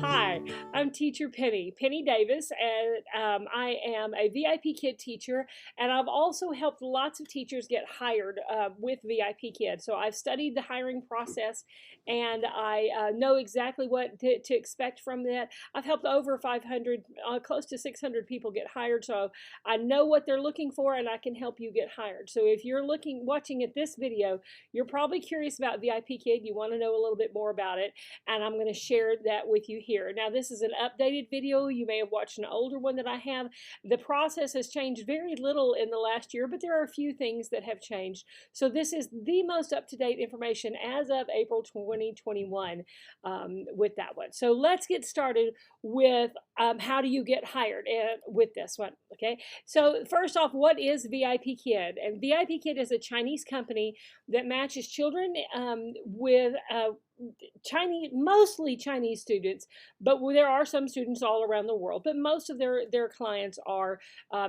Hi, I'm Teacher Penny Davis, and I am a VIP Kid teacher, and I've also helped lots of teachers get hired with VIP Kid. So I've studied the hiring process, and I know exactly what to expect from that. I've helped over 500, close to 600 people get hired, so I know what they're looking for, and I can help you get hired. So if you're watching at this video, you're probably curious about VIP Kid. You want to know a little bit more about it, and I'm going to share that with you here. Now, this is an updated video. You may have watched an older one that I have. The process has changed very little in the last year, but there are a few things that have changed. So this is the most up-to-date information as of April 2021 with that one. So let's get started with how do you get hired with this one, okay? So first off, what is VIP Kid? And VIP Kid is a Chinese company that matches children with mostly Chinese students, but there are some students all around the world, but most of their clients are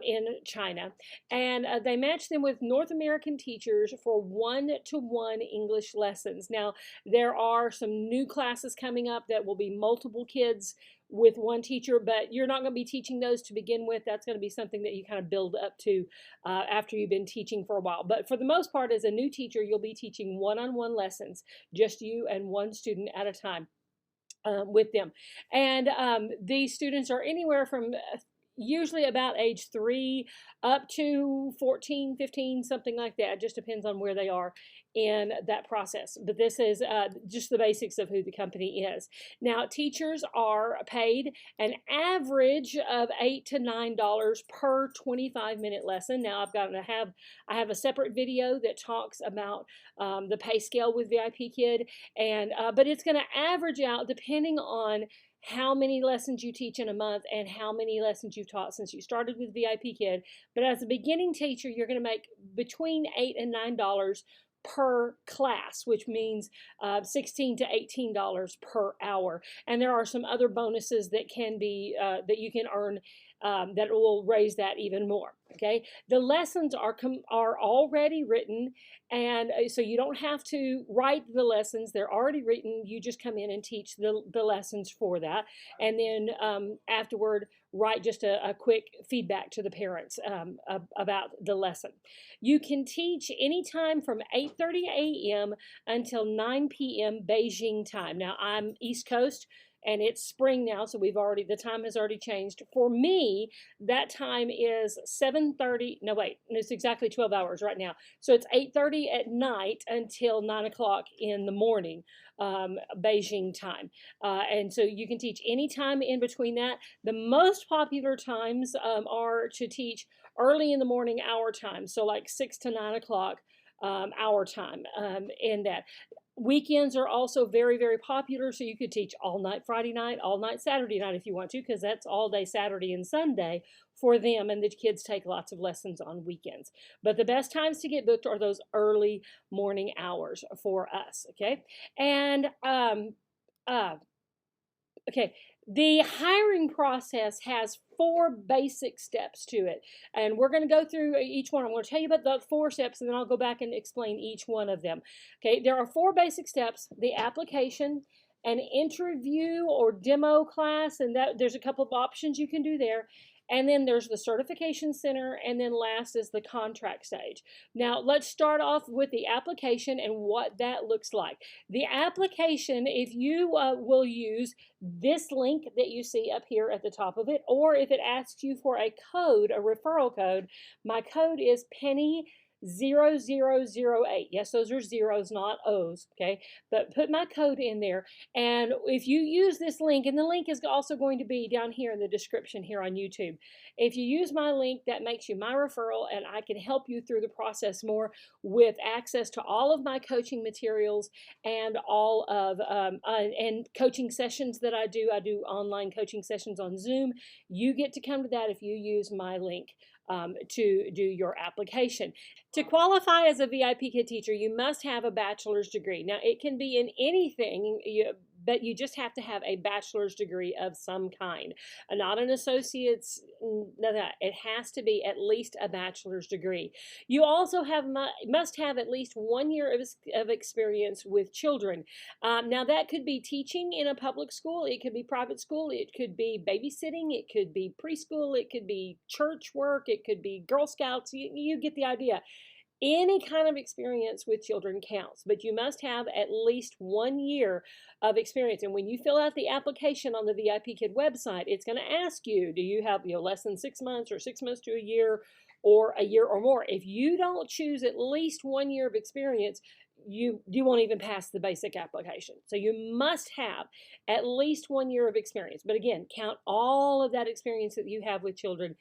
in China. And they match them with North American teachers for one-to-one English lessons. Now, there are some new classes coming up that will be multiple kids with one teacher, but you're not going to be teaching those to begin with. That's going to be something that you kind of build up to after you've been teaching for a while. But for the most part, as a new teacher, you'll be teaching one-on-one lessons, just you and one student at a time with them. And these students are anywhere from usually about age 3 up to 14, 15, something like that. It just depends on where they are in that process. But this is just the basics of who the company is. Now, teachers are paid an average of $8 to $9 per 25-minute lesson. Now, I have a separate video that talks about the pay scale with VIP Kid, and but it's going to average out depending on how many lessons you teach in a month and how many lessons you've taught since you started with VIP Kid. But as a beginning teacher, you're going to make between $8 and $9 per class, which means $16 to $18 per hour. And there are some other bonuses that can be that you can earn that will raise that even more. Okay, the lessons are already written, and so you don't have to write the lessons. They're already written. You just come in and teach the lessons for that, and then afterward write just a quick feedback to the parents about the lesson. You can teach anytime from 8:30 a.m. until 9 p.m. Beijing time. Now, I'm East Coast, and it's spring now, so the time has already changed. For me, that time is 7:30, no wait, it's exactly 12 hours right now. So it's 8:30 at night until 9 o'clock in the morning, Beijing time. And so you can teach any time in between that. The most popular times are to teach early in the morning, our time, so like 6 to 9 o'clock our time in that. Weekends are also very, very popular, so you could teach all night Friday night, all night Saturday night if you want to, because that's all day Saturday and Sunday for them, and the kids take lots of lessons on weekends. But the best times to get booked are those early morning hours for us, okay? And okay, the hiring process has 4 basic steps to it, and we're going to go through each one. I'm going to tell you about the 4 steps, and then I'll go back and explain each one of them. Okay, there are 4 basic steps: the application, an interview or demo class, and that there's a couple of options you can do there. And then there's the certification center, and then last is the contract stage. Now, let's start off with the application and what that looks like. The application, if you will use this link that you see up here at the top of it, or if it asks you for a code, a referral code, my code is Penny0008. Yes, those are zeros, not O's, okay? But put my code in there, and if you use this link, and the link is also going to be down here in the description here on YouTube. If you use my link, that makes you my referral, and I can help you through the process more with access to all of my coaching materials and all of and coaching sessions that I do. I do online coaching sessions on Zoom. You get to come to that if you use my link to do your application. To qualify as a VIP Kid teacher, you must have a bachelor's degree. Now, it can be in anything, but you just have to have a bachelor's degree of some kind, not an associate's. No, it has to be at least a bachelor's degree. You also must have at least 1 year of experience with children. Now that could be teaching in a public school, it could be private school, it could be babysitting, it could be preschool, it could be church work, it could be Girl Scouts. You get the idea. Any kind of experience with children counts, but you must have at least 1 year of experience. And when you fill out the application on the VIP Kid website, it's going to ask you, do you have less than 6 months or 6 months to a year or a year or more? If you don't choose at least 1 year of experience, you won't even pass the basic application. So you must have at least 1 year of experience. But again, count all of that experience that you have with children.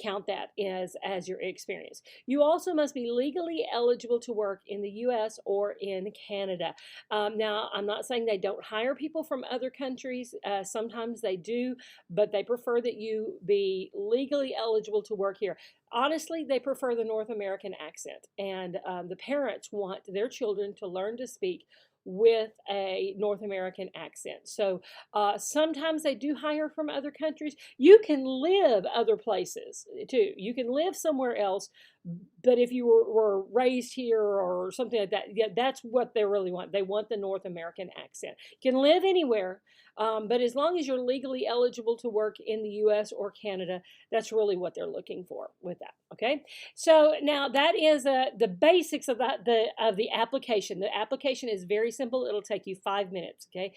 Count that as your experience. You also must be legally eligible to work in the U.S. or in Canada. Now, I'm not saying they don't hire people from other countries. Sometimes they do, but they prefer that you be legally eligible to work here. Honestly, they prefer the North American accent, and the parents want their children to learn to speak with a North American accent. So sometimes they do hire from other countries. You can live other places too. You can live somewhere else, but if you were raised here or something like that, yeah, that's what they really want. They want the North American accent. You can live anywhere, but as long as you're legally eligible to work in the U.S. or Canada, that's really what they're looking for with that. Okay, so now that is the basics of the application. The application is very simple. It'll take you 5 minutes. Okay,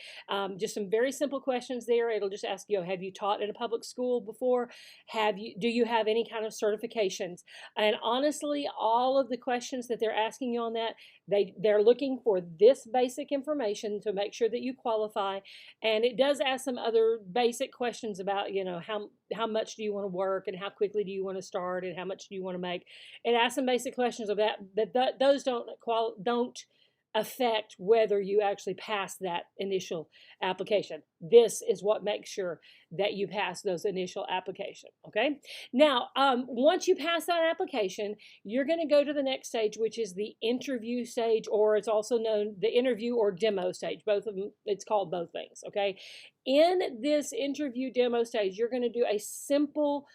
just some very simple questions there. It'll just ask you, have you taught in a public school before? Do you have any kind of certifications? And honestly, all of the questions that they're asking you on that, they're looking for this basic information to make sure that you qualify. And it does ask some other basic questions about, how much do you want to work and how quickly do you want to start and how much do you want to make. It asks some basic questions of that, but those don't affect whether you actually pass that initial application. This is what makes sure that you pass those initial application. Okay. Now, once you pass that application, you're going to go to the next stage, which is the interview stage, or it's also known the interview or demo stage. Both of them, it's called both things. Okay. In this interview demo stage, you're going to do a simple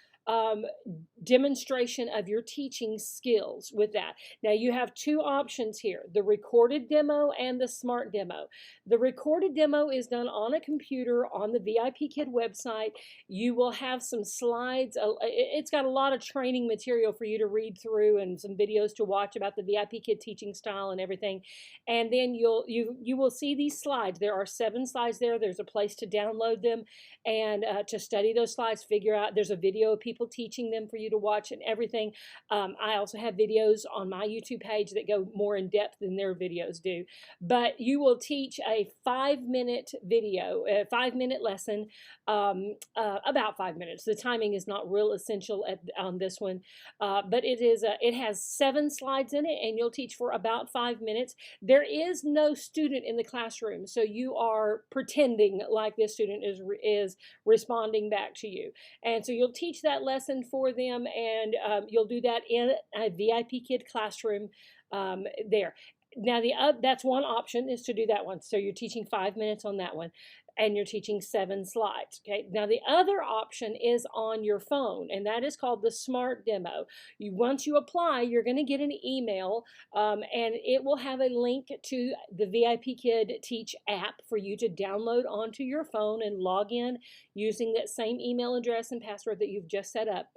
demonstration of your teaching skills with that. Now you have two options here, the recorded demo and the smart demo. The recorded demo is done on a computer on the VIP Kid website. You will have some slides. It's got a lot of training material for you to read through and some videos to watch about the VIP Kid teaching style and everything. And then you will see these slides. There are 7 slides there. There's a place to download them and to study those slides, figure out, there's a video of people teaching them for you to watch and everything. I also have videos on my YouTube page that go more in depth than their videos do. But you will teach a 5-minute video, a 5-minute lesson, about 5 minutes. The timing is not real essential on this one, but it has 7 slides in it, and you'll teach for about 5 minutes. There is no student in the classroom, so you are pretending like this student is responding back to you. And so you'll teach that lesson for them, and you'll do that in a VIP Kid classroom there. Now, that's one option, is to do that one. So you're teaching 5 minutes on that one, and you're teaching 7 slides. Okay. Now, the other option is on your phone, and that is called the smart demo. Once you apply, you're going to get an email, and it will have a link to the VIP Kid Teach app for you to download onto your phone and log in using that same email address and password that you've just set up.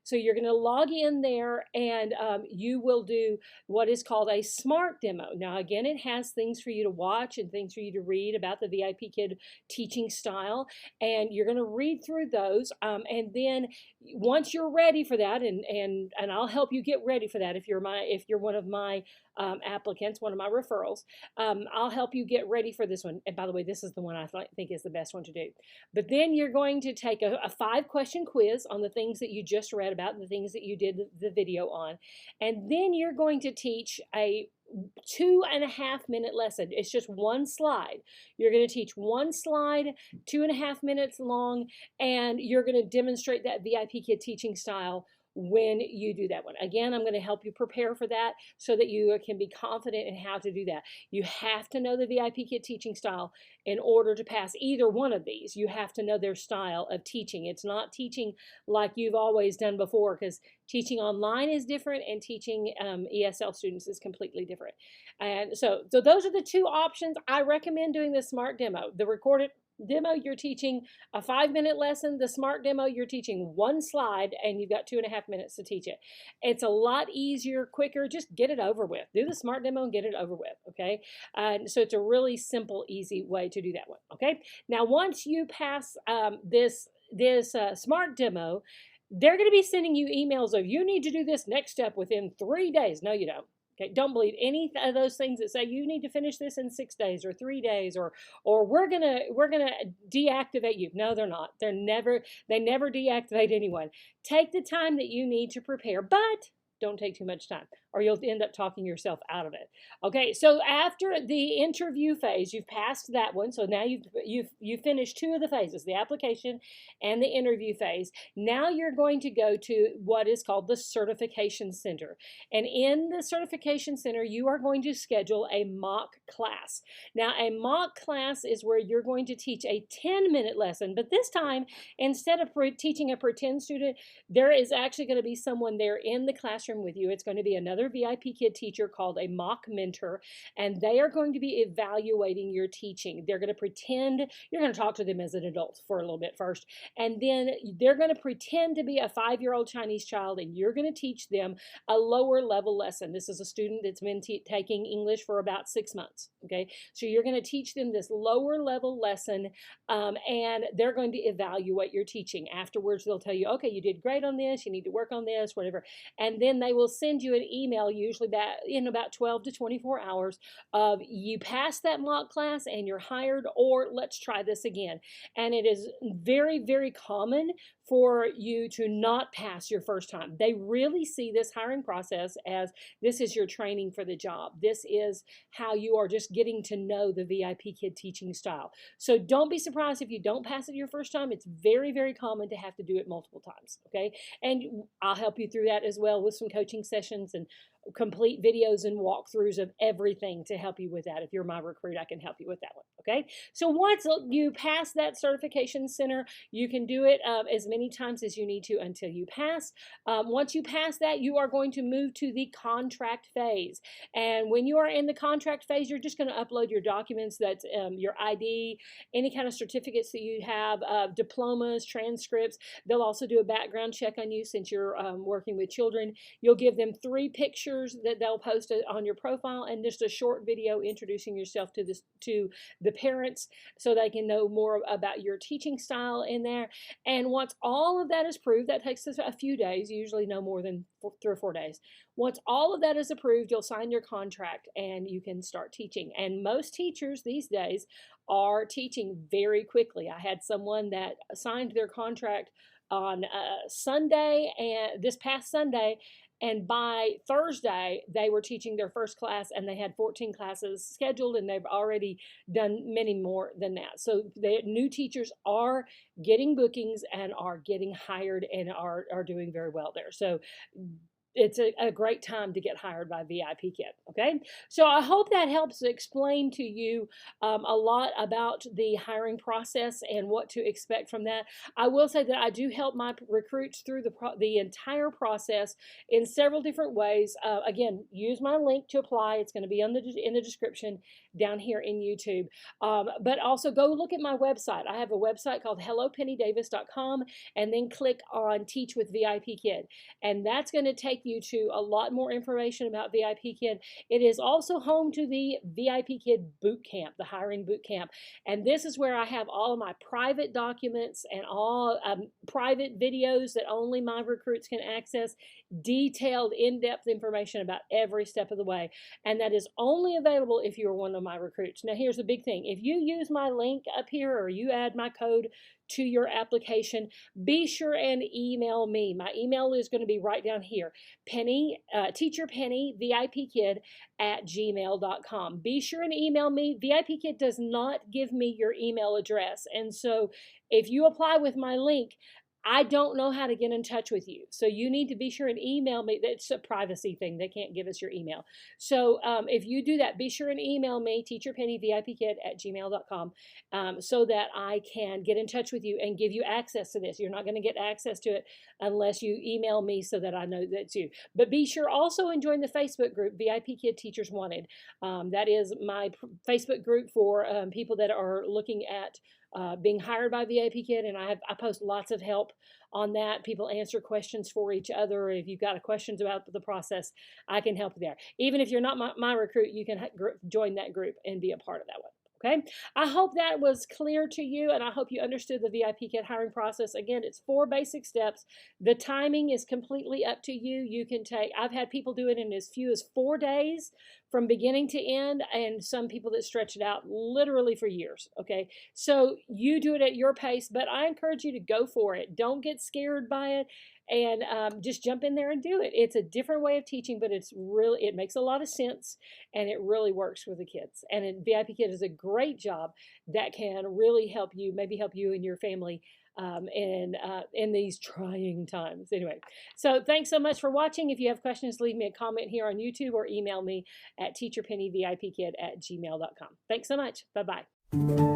So you're going to log in there, and you will do what is called a smart demo. Now, again, it has things for you to watch and things for you to read about the VIP Kid teaching style, and you're going to read through those. And then once you're ready for that, and I'll help you get ready for that if you're one of my applicants, one of my referrals, I'll help you get ready for this one. And by the way, this is the one I think is the best one to do. But then you're going to take a 5-question quiz on the things that you just read about, the things that you did the video on, and then you're going to teach a 2.5-minute lesson. It's just one slide. You're going to teach one slide, 2.5 minutes long, and you're going to demonstrate that VIP Kid teaching style when you do that one. Again, I'm going to help you prepare for that so that you can be confident in how to do that. You have to know the VIP Kid teaching style in order to pass either one of these. You have to know their style of teaching. It's not teaching like you've always done before, because teaching online is different and teaching ESL students is completely different. And so those are the two options. I recommend doing the SMART demo. The recorded demo, you're teaching a 5-minute lesson. The SMART demo, you're teaching one slide and you've got 2.5 minutes to teach it. It's a lot easier, quicker. Just get it over with. Do the SMART demo and get it over with, okay? So it's a really simple, easy way to do that one, okay? Now, once you pass this SMART demo, they're going to be sending you emails of, you need to do this next step within 3 days. No, you don't. Okay, don't believe any of those things that say you need to finish this in 6 days or 3 days, or we're gonna deactivate you. No, they're not. They never deactivate anyone. Take the time that you need to prepare, but don't take too much time or you'll end up talking yourself out of it. Okay, so after the interview phase, you've passed that one. So now you've finished 2 of the phases, the application and the interview phase. Now you're going to go to what is called the Certification Center. And in the Certification Center, you are going to schedule a mock class. Now, a mock class is where you're going to teach a 10-minute lesson, but this time, instead of teaching a pretend student, there is actually going to be someone there in the classroom with you. It's going to be another VIP Kid teacher called a mock mentor, and they are going to be evaluating your teaching. They're going to pretend you're going to talk to them as an adult for a little bit first, and then they're going to pretend to be a 5-year-old Chinese child, and you're going to teach them a lower level lesson. This is a student that's been taking English for about 6 months, okay? So you're going to teach them this lower level lesson, and they're going to evaluate your teaching. Afterwards, they'll tell you, okay, you did great on this, you need to work on this, whatever. And then they will send you an email, usually in about 12 to 24 hours, of you passed that mock class and you're hired, or let's try this again. And it is very, very common for you to not pass your first time. They really see this hiring process as this is your training for the job. This is how you are just getting to know the VIP Kid teaching style. So don't be surprised if you don't pass it your first time. It's very, very common to have to do it multiple times, okay? And I'll help you through that as well with some coaching sessions and complete videos and walkthroughs of everything to help you with that. If you're my recruit, I can help you with that one, okay? So once you pass that certification center, you can do it as many times as you need to until you pass. Once you pass that, you are going to move to the contract phase. And when you are in the contract phase, you're just going to upload your documents. That's your ID, any kind of certificates that you have, diplomas, transcripts. They'll also do a background check on you since you're working with children. You'll give them 3 pictures that they'll post on your profile, and just a short video introducing yourself to the parents so they can know more about your teaching style in there. And once all of that is approved, that takes us a few days, usually no more than 3 or 4 days. Once all of that is approved, you'll sign your contract and you can start teaching. And most teachers these days are teaching very quickly. I had someone that signed their contract on Sunday, and this past Sunday, and by Thursday, they were teaching their first class, and they had 14 classes scheduled, and they've already done many more than that. So the new teachers are getting bookings and are getting hired and are doing very well there. So it's a great time to get hired by VIP Kid, okay? So I hope that helps explain to you a lot about the hiring process and what to expect from that. I will say that I do help my recruits through the entire process in several different ways. Again, use my link to apply. It's going to be in the description down here in YouTube. But also go look at my website. I have a website called hellopennydavis.com, and then click on Teach with VIP Kid. And that's going to take you to a lot more information about VIP Kid. It is also home to the VIP Kid Boot Camp, the hiring boot camp. And this is where I have all of my private documents and all private videos that only my recruits can access, detailed, in-depth information about every step of the way. And that is only available if you're one of my recruits. Now, here's the big thing. If you use my link up here or you add my code to your application, be sure and email me. My email is going to be right down here, Teacher Penny, VIP Kid @gmail.com. Be sure and email me. VIP Kid does not give me your email address. And so if you apply with my link, I don't know how to get in touch with you. So you need to be sure and email me. It's a privacy thing. They can't give us your email. So if you do that, be sure and email me, teacherpennyvipkid@gmail.com, so that I can get in touch with you and give you access to this. You're not going to get access to it unless you email me so that I know that's you. But be sure also and join the Facebook group, VIP Kid Teachers Wanted. That is my Facebook group for people that are looking at being hired by VIP Kid, and I post lots of help on that. People answer questions for each other. If you've got questions about the process, I can help there. Even if you're not my recruit, you can join that group and be a part of that one. Okay, I hope that was clear to you, and I hope you understood the VIP Kid hiring process. Again, it's 4 basic steps. The timing is completely up to you. You can take, I've had people do it in as few as 4 days from beginning to end, and some people that stretch it out literally for years. Okay, so you do it at your pace, but I encourage you to go for it. Don't get scared by it, and just jump in there and do it. It's a different way of teaching, but it makes a lot of sense, and it really works with the kids. And VIP Kid is a great job that can really help you, maybe help you and your family in these trying times. Anyway, so thanks so much for watching. If you have questions, leave me a comment here on YouTube or email me at teacherpennyvipkid@gmail.com. Thanks so much. Bye-bye.